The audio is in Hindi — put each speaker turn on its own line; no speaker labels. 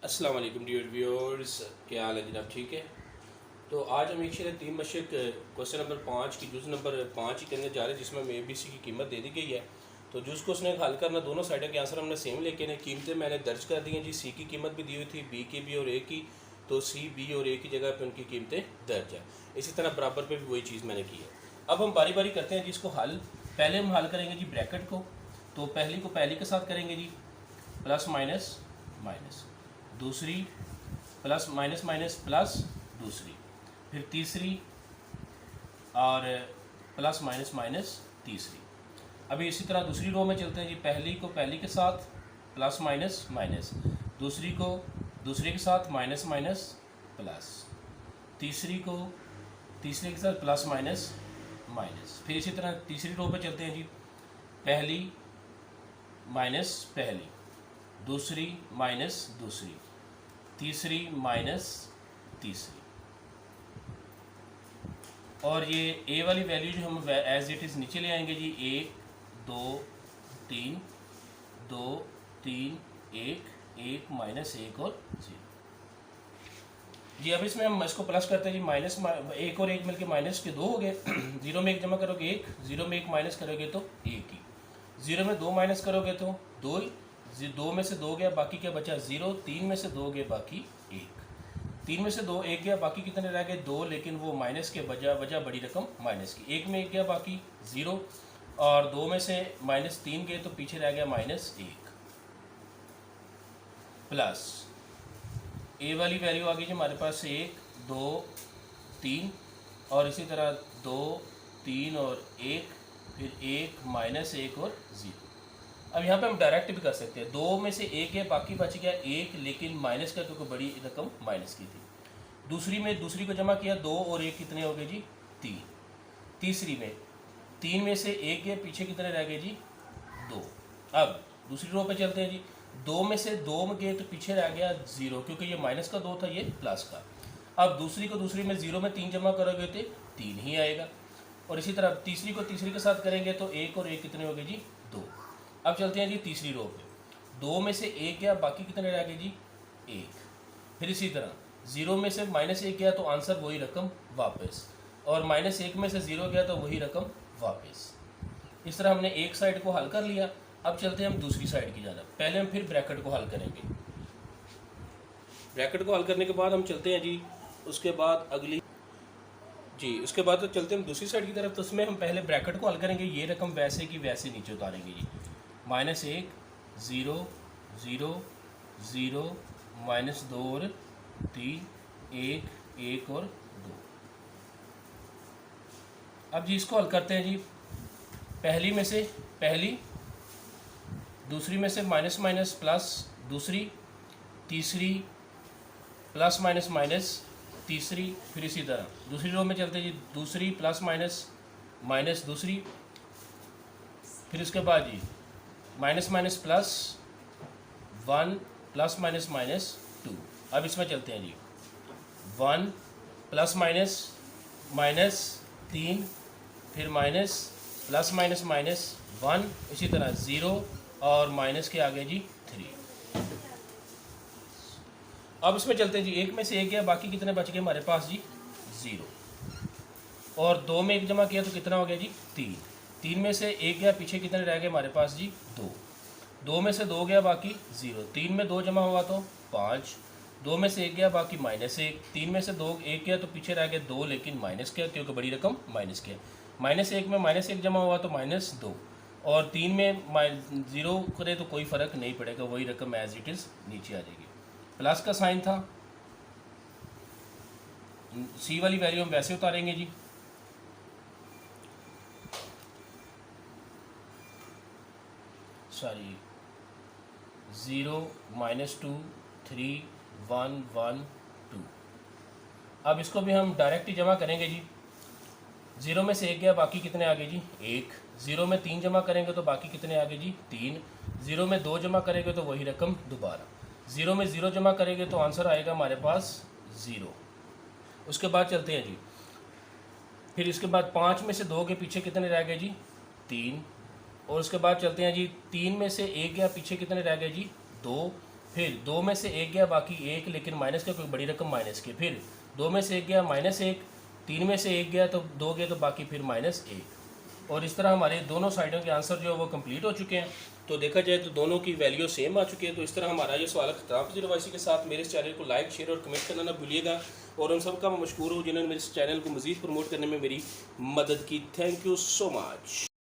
अस्सलाम वालेकुम डियर व्यूअर्स, क्या हाल है जनाब? ठीक है। तो आज हम एक शेर तीन मशक क्वेश्चन नंबर 5 की जुज़ नंबर 5 ही करने जा रहे हैं, जिसमें हमें ABC की कीमत दे दी गई है। तो जुज़ को उसने हल करना, दोनों साइडों के आंसर हमने सेम लेके ने कीमतें मैंने दर्ज कर दी हैं जी। सी की कीमत भी दी हुई थी, बी की भी और ए की। तो सी, बी और ए की जगह पर उनकी कीमतें दर्ज है। इसी तरह बराबर पर भी वही चीज़ मैंने की है। अब हम बारी बारी करते हैं जिसको हल। पहले हम हल करेंगे जी ब्रैकेट को। तो पहली को पहली के साथ करेंगे जी, प्लस माइनस माइनस। दूसरी प्लस माइनस माइनस प्लस, दूसरी फिर तीसरी और प्लस माइनस माइनस तीसरी। अभी इसी तरह दूसरी रो में चलते हैं जी। पहली को पहली के साथ प्लस माइनस माइनस, दूसरी को दूसरे के साथ माइनस माइनस प्लस, तीसरी को तीसरे के साथ प्लस माइनस माइनस। फिर इसी तरह तीसरी रो पे चलते हैं जी। पहली माइनस पहली, दूसरी माइनस दूसरी, तीसरी माइनस तीसरी। और ये ए वाली वैल्यू जो हम एज इट इज़ नीचे ले आएंगे जी। 1 2 3 2 3 1 1 माइनस 1 और 0 जी। अब इसमें हम इसको प्लस करते हैं जी। माइनस 1 और 1 मिलके माइनस के 2 हो गए। 0 में 1 जमा करोगे 1, 0 में 1 माइनस करोगे तो 1 ही। 0 में 2 माइनस करोगे तो 2 ही। 2 में से 2 गया, बाकी क्या बचा 0। 3 में से 2 गए, बाकी 1। 3 में से 2 1 गया, बाकी कितने रह गए 2, लेकिन वो माइनस के वजह बड़ी रकम माइनस की। 1 में 1 गया, बाकी 0। और 2 में से माइनस 3 गए तो पीछे रह गया माइनस 1। प्लस ए वाली वैल्यू आ गई जी हमारे पास 1 2 3, और इसी तरह 2 3 और 1, फिर 1 माइनस 1 और 0। अब यहाँ पे हम डायरेक्ट भी कर सकते हैं। 2 में से 1 है, बाकी बच गया 1, लेकिन माइनस का क्योंकि बड़ी रकम माइनस की थी। दूसरी को जमा किया, 2 और 1 कितने हो गए जी 3। तीसरी में 3 में से 1 गया, पीछे कितने रह गए जी 2। अब दूसरी रो पे चलते हैं जी। 2 में से 2 में गए तो पीछे रह गया 0, क्योंकि ये माइनस का 2 था, ये प्लस का। अब दूसरी में 0 में 3 जमा करोगे तो 3 ही आएगा। और इसी तरह तीसरी को तीसरी के साथ करेंगे तो 1 और 1 कितने हो गए जी 2। अब चलते हैं जी तीसरी रो पे। 2 में से 1 गया, बाकी कितने रह गए जी 1। फिर इसी तरह 0 में से माइनस 1 गया तो आंसर वही रकम वापस, और माइनस 1 में से 0 गया तो वही रकम वापस। इस तरह हमने एक साइड को हल कर लिया। अब चलते हैं हम दूसरी साइड की जानब। पहले हम फिर ब्रैकेट को हल करेंगे। ब्रैकेट को हल करने के बाद हम चलते हैं जी, उसके बाद अगली जी, उसके बाद तो चलते हैं हम दूसरी साइड की तरफ। तो उसमें हम पहले ब्रैकेट को हल करेंगे। ये रकम वैसे की वैसे नीचे उतारेंगे जी। माइनस 1 0 0 0, माइनस 2 और 3 1 1 और 2। अब जी इसको हल करते हैं जी। पहली में से पहली, दूसरी में से माइनस माइनस प्लस दूसरी, तीसरी प्लस माइनस माइनस तीसरी। फिर इसी तरह दूसरी रो में चलते हैं जी। दूसरी प्लस माइनस माइनस दूसरी, फिर उसके बाद जी minus minus plus 1 plus minus minus 2। अब इसमें चलते हैं जी। 1 प्लस माइनस माइनस 3, फिर माइनस प्लस माइनस माइनस 1, इसी तरह 0 और माइनस के आगे जी 3। अब इसमें चलते हैं जी। 1 में से 1 गया, बाकी कितने बच गए हमारे पास जी 0। और 2 में 1 जमा किया तो कितना हो गया जी 3। 3 में से 1 गया, पीछे कितने रह गए हमारे पास जी 2। 2 में से 2 गया, बाकी 0। 3 में 2 जमा हुआ तो 5। 2 में से 1 गया, बाकी माइनस 1। 3 में से 2 1 गया तो पीछे रह गया 2, लेकिन माइनस क्या, क्योंकि बड़ी रकम माइनस क्या। माइनस 1 में माइनस 1 जमा हुआ तो माइनस 2। और 3 में 0 करे तो कोई फ़र्क नहीं पड़ेगा, वही रकम एज इट इज़ नीचे आ जाएगी। प्लस का साइन था। सी वाली वैल्यू हम वैसे उतारेंगे जी। सॉरी 0 -2 3 1 1 2। अब इसको भी हम डायरेक्ट ही जमा करेंगे जी। 0 में से 1 गया, बाकी कितने आ गए जी 1। 0 में 3 जमा करेंगे तो बाकी कितने आ गए जी 3। 0 में 2 जमा करेंगे तो वही रकम दोबारा। 0 में 0 जमा करेंगे तो आंसर आएगा हमारे पास 0। उसके बाद चलते हैं जी। फिर इसके बाद 5 में से 2 के पीछे कितने रह गए जी 3। और उसके बाद चलते हैं जी। 3 में से 1 गया, पीछे कितने रह गए जी 2। फिर 2 में से 1 गया बाकी 1, लेकिन माइनस का कोई बड़ी रकम माइनस के, फिर 2 में से 1 गया -1, 3 में से 1 गया तो 2 गया तो बाकी फिर -1। और इस तरह हमारे दोनों साइडों के आंसर जो है वो कंप्लीट हो चुके हैं। तो देखा जाए तो दोनों की वैल्यू सेम आ चुकी है। तो इस तरह हमारा ये सवाल खत्म तजर्बासी के साथ मेरे इस चैनल को लाइक, शेयर और कमेंट करना ना भूलिएगा। और उन सब का मैं मशकूर हूँ जिन्होंने मेरे इस चैनल को मज़ीद प्रमोट करने में मेरी मदद की। Thank you so much.